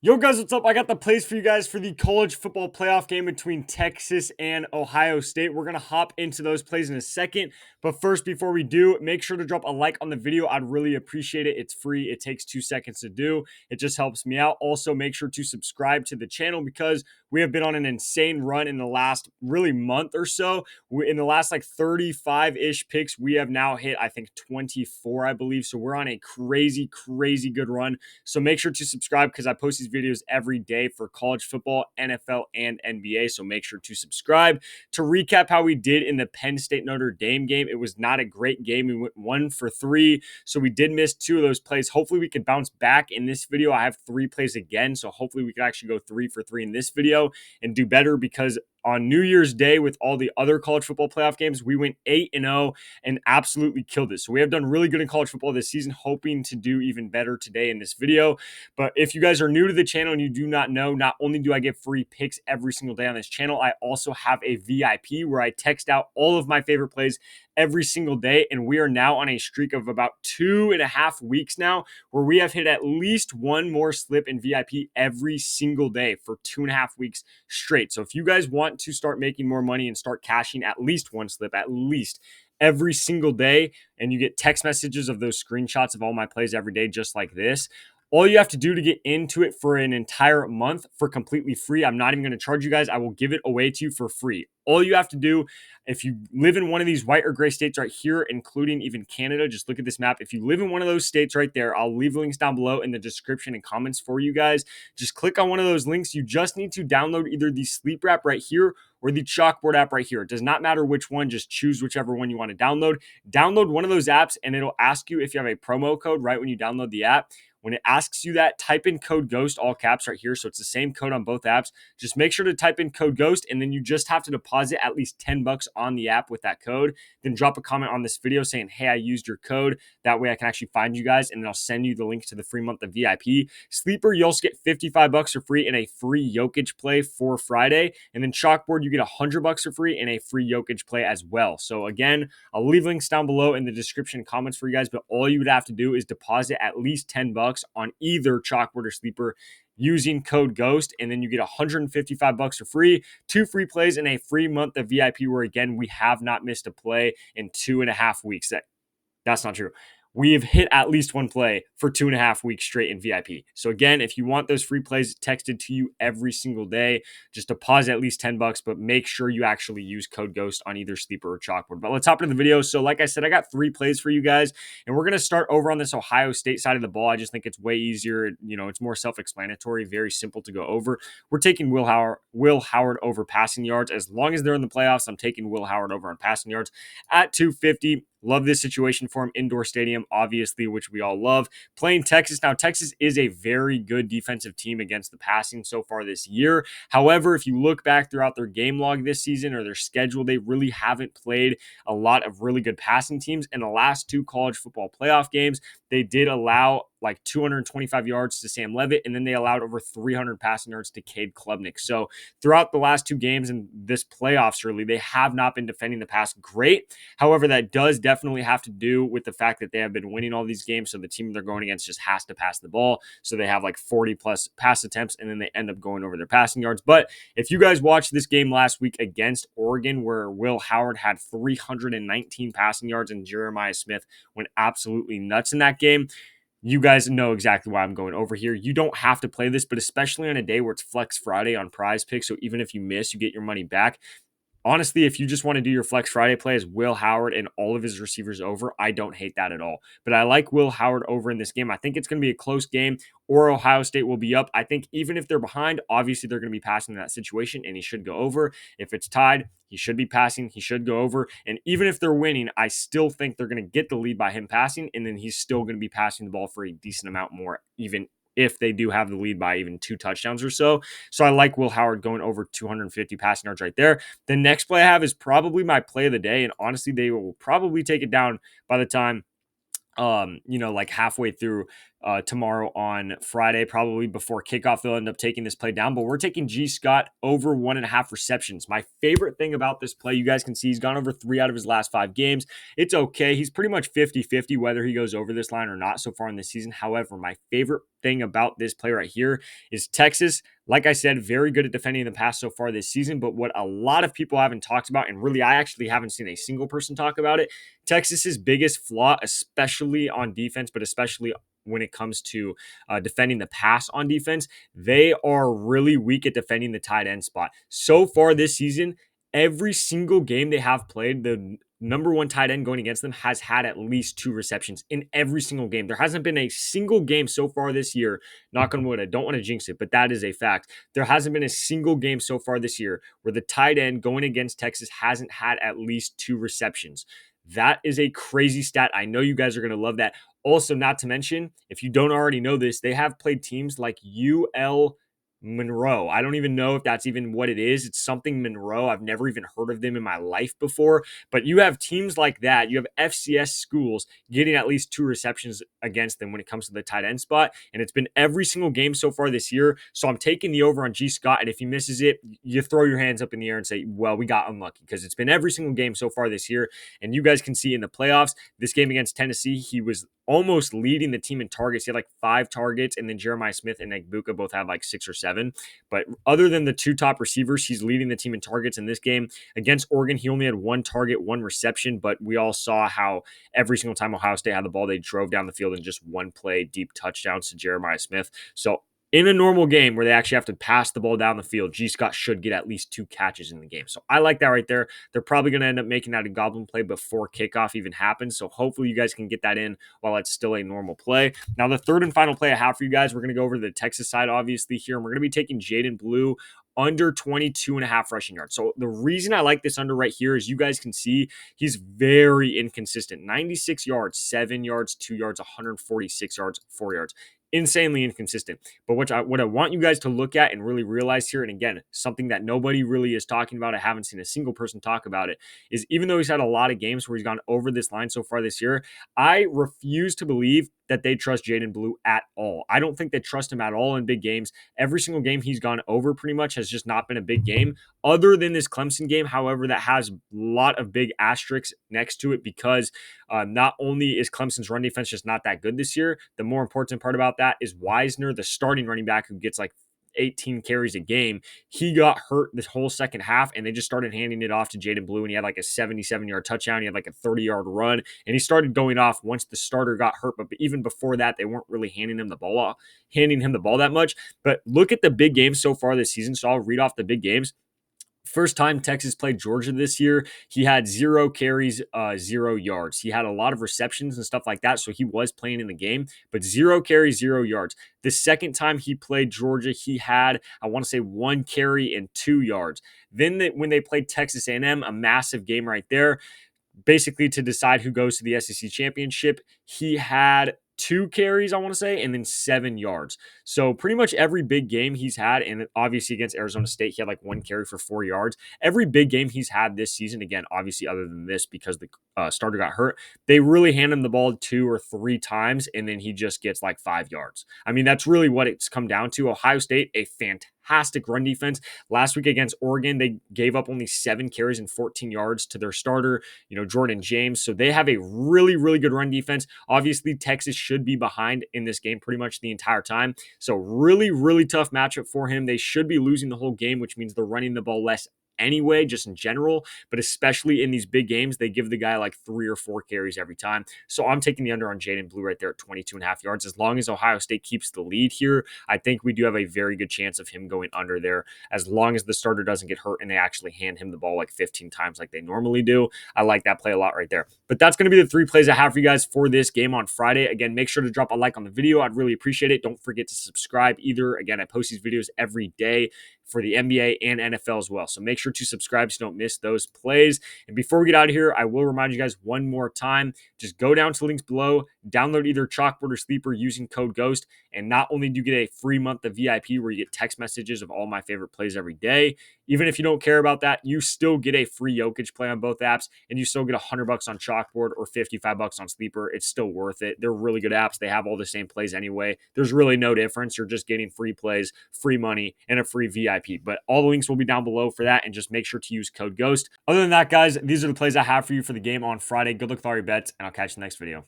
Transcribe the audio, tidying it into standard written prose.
Yo, guys, what's up? I got the plays for you guys for the college football playoff game between Texas and Ohio State. We're going to hop into those plays in a second. But first, before we do, make sure to drop a like on the video. I'd really appreciate it. It's free. It takes 2 seconds to do. It just helps me out. Also, make sure to subscribe to the channel because we have been on an insane run in the last really month or so. In the last like 35-ish picks, we have now hit, I think, 24, I believe. So we're on a crazy, crazy good run. So make sure to subscribe because I post these videos every day for college football, NFL, and NBA. So make sure to subscribe. To recap how we did in the Penn State Notre Dame game, it was not a great game. We went 1 for 3. So we did miss 2 of those plays. Hopefully we could bounce back in this video. I have 3 plays again. So hopefully we could actually go 3 for 3 in this video and do better because on New Year's Day with all the other college football playoff games, we went 8-0 and absolutely killed it. So we have done really good in college football this season, hoping to do even better today in this video. But if you guys are new to the channel and you do not know, not only do I give free picks every single day on this channel, I also have a VIP where I text out all of my favorite plays every single day. And we are now on a streak of about 2.5 weeks now where we have hit at least one more slip in VIP every single day for 2.5 weeks straight. So if you guys want to start making more money and start cashing at least one slip, at least every single day, and you get text messages of those screenshots of all my plays every day, just like this, all you have to do to get into it for an entire month for completely free, I'm not even going to charge you guys. I will give it away to you for free. All you have to do, if you live in one of these white or gray states right here, including even Canada, just look at this map. If you live in one of those states right there, I'll leave links down below in the description and comments for you guys. Just click on one of those links. You just need to download either the Sleep app right here or the Chalkboard app right here. It does not matter which one. Just choose whichever one you want to download. Download one of those apps, and it'll ask you if you have a promo code right when you download the app. When it asks you that, type in code GHOST, all caps right here. So it's the same code on both apps. Just make sure to type in code GHOST, and then you just have to deposit at least $10 on the app with that code. Then drop a comment on this video saying, hey, I used your code. That way I can actually find you guys, and then I'll send you the link to the free month of VIP. Sleeper, you also get $55 for free and a free Jokic play for Friday. And then Chalkboard, you get $100 for free and a free Jokic play as well. So again, I'll leave links down below in the description and comments for you guys, but all you would have to do is deposit at least $10 on either Chalkboard or Sleeper using code GHOST, and then you get $155 for free, 2 free plays, and a free month of VIP where, again, we have not missed a play in 2.5 weeks. That's not true. We have hit at least one play for 2.5 weeks straight in VIP. So again, if you want those free plays texted to you every single day, just deposit at least $10, but make sure you actually use code GHOST on either Sleeper or Chalkboard. But let's hop into the video. So like I said, I got 3 plays for you guys, and we're going to start over on this Ohio State side of the ball. I just think it's way easier. You know, it's more self-explanatory, very simple to go over. We're taking Will Howard over passing yards. As long as they're in the playoffs, I'm taking Will Howard over on passing yards at 250. Love this situation for him. Indoor stadium, obviously, which we all love. Playing Texas. Now, Texas is a very good defensive team against the passing so far this year. However, if you look back throughout their game log this season or their schedule, they really haven't played a lot of really good passing teams. In the last 2 college football playoff games, they did allow like 225 yards to Sam Levitt, and then they allowed over 300 passing yards to Cade Klubnik. So throughout the last 2 games in this playoffs, really, they have not been defending the pass great. However, that does definitely have to do with the fact that they have been winning all these games. So the team they're going against just has to pass the ball. So they have like 40 plus pass attempts, and then they end up going over their passing yards. But if you guys watched this game last week against Oregon, where Will Howard had 319 passing yards and Jeremiah Smith went absolutely nuts in that game, you guys know exactly why I'm going over here. You don't have to play this, but especially on a day where it's Flex Friday on Prizepicks, so even if you miss, you get your money back. Honestly, if you just want to do your Flex Friday play as Will Howard and all of his receivers over, I don't hate that at all. But I like Will Howard over in this game. I think it's going to be a close game, or Ohio State will be up. I think even if they're behind, obviously they're going to be passing in that situation, and he should go over. If it's tied, he should be passing. He should go over. And even if they're winning, I still think they're going to get the lead by him passing, and then he's still going to be passing the ball for a decent amount more, even if they do have the lead by even 2 touchdowns or so. So I like Will Howard going over 250 passing yards right there. The next play I have is probably my play of the day, and honestly, they will probably take it down by the time like halfway through tomorrow on Friday, probably before kickoff. They'll end up taking this play down, but we're taking G. Scott over 1.5 receptions. My favorite thing about this play, you guys can see he's gone over 3 out of his last 5 games. It's okay. He's pretty much 50-50 whether he goes over this line or not so far in this season. However, my favorite thing about this play right here is Texas. Like I said, very good at defending the pass so far this season, but what a lot of people haven't talked about, and really I actually haven't seen a single person talk about it, Texas's biggest flaw, especially on defense, but especially when it comes to defending the pass on defense, they are really weak at defending the tight end spot. So far this season, every single game they have played, the number one tight end going against them has had at least 2 receptions in every single game. There hasn't been a single game so far this year, knock on wood, I don't want to jinx it, but that is a fact. There hasn't been a single game so far this year where the tight end going against Texas hasn't had at least 2 receptions. That is a crazy stat. I know you guys are going to love that. Also, not to mention, if you don't already know this, they have played teams like UL Monroe. I don't even know if that's even what it is. It's something Monroe. I've never even heard of them in my life before. But you have teams like that. You have FCS schools getting at least 2 receptions against them when it comes to the tight end spot. And it's been every single game so far this year. So I'm taking the over on G. Scott. And if he misses it, you throw your hands up in the air and say, well, we got unlucky, because it's been every single game so far this year. And you guys can see in the playoffs, this game against Tennessee, he was almost leading the team in targets. He had like 5 targets, and then Jeremiah Smith and Egbuka both had like 6 or 7. But other than the 2 top receivers, he's leading the team in targets in this game. Against Oregon, he only had 1 target, 1 reception, but we all saw how every single time Ohio State had the ball, they drove down the field in just 1 play, deep touchdowns to Jeremiah Smith. So in a normal game where they actually have to pass the ball down the field, G. Scott should get at least 2 catches in the game. So I like that right there. They're probably going to end up making that a goblin play before kickoff even happens. So hopefully you guys can get that in while it's still a normal play. Now, the third and final play I have for you guys, we're going to go over to the Texas side, obviously, here. And we're going to be taking Jaden Blue under 22.5 rushing yards. So the reason I like this under right here is you guys can see he's very inconsistent. 96 yards, 7 yards, 2 yards, 146 yards, 4 yards. Insanely inconsistent. But what I want you guys to look at and really realize here, and again, something that nobody really is talking about, I haven't seen a single person talk about it, is even though he's had a lot of games where he's gone over this line so far this year, I refuse to believe that they trust Jaden Blue at all. I don't think they trust him at all in big games. Every single game he's gone over pretty much has just not been a big game, other than this Clemson game. However, that has a lot of big asterisks next to it, because not only is Clemson's run defense just not that good this year, the more important part about that is Wisner, the starting running back who gets like 18 carries a game. He got hurt this whole second half, and they just started handing it off to Jaden Blue, and he had like a 77-yard touchdown. He had like a 30-yard run, and he started going off once the starter got hurt. But even before that, they weren't really handing him the ball that much. But look at the big games so far this season. So I'll read off the big games. First time Texas played Georgia this year, he had 0 carries, 0 yards. He had a lot of receptions and stuff like that, so he was playing in the game, but 0 carries, 0 yards. The second time he played Georgia, he had, I want to say, 1 carry and 2 yards. Then when they played Texas A&M, a massive game right there, basically to decide who goes to the SEC championship, he had 2 carries, I want to say, and then 7 yards. So pretty much every big game he's had, and obviously against Arizona State, he had like 1 carry for 4 yards. Every big game he's had this season, again, obviously other than this because the starter got hurt, they really hand him the ball 2 or 3 times, and then he just gets like 5 yards. I mean, that's really what it's come down to. Ohio State, a fantastic run defense. Last week against Oregon, they gave up only 7 carries and 14 yards to their starter, Jordan James. So they have a really, really good run defense. Obviously, Texas should be behind in this game pretty much the entire time. So really, really tough matchup for him. They should be losing the whole game, which means they're running the ball less anyway, just in general, but especially in these big games, they give the guy like 3 or 4 carries every time. So I'm taking the under on Jaden Blue right there at 22.5 yards. As long as Ohio State keeps the lead here, I think we do have a very good chance of him going under there, as long as the starter doesn't get hurt and they actually hand him the ball like 15 times like they normally do. I like that play a lot right there. But that's going to be the 3 plays I have for you guys for this game on Friday. Again, make sure to drop a like on the video. I'd really appreciate it. Don't forget to subscribe either. Again, I post these videos every day for the NBA and NFL as well. So make sure to subscribe so you don't miss those plays. And before we get out of here, I will remind you guys one more time, just go down to the links below, download either Chalkboard or Sleeper using code GHOST. And not only do you get a free month of VIP where you get text messages of all my favorite plays every day, even if you don't care about that, you still get a free Jokic play on both apps, and you still get $100 on Chalkboard or $55 on Sleeper. It's still worth it. They're really good apps. They have all the same plays anyway. There's really no difference. You're just getting free plays, free money, and a free VIP. But all the links will be down below for that, and just make sure to use code GHOST. Other than that, guys, these are the plays I have for you for the game on Friday. Good luck with all your bets, and I'll catch you in the next video.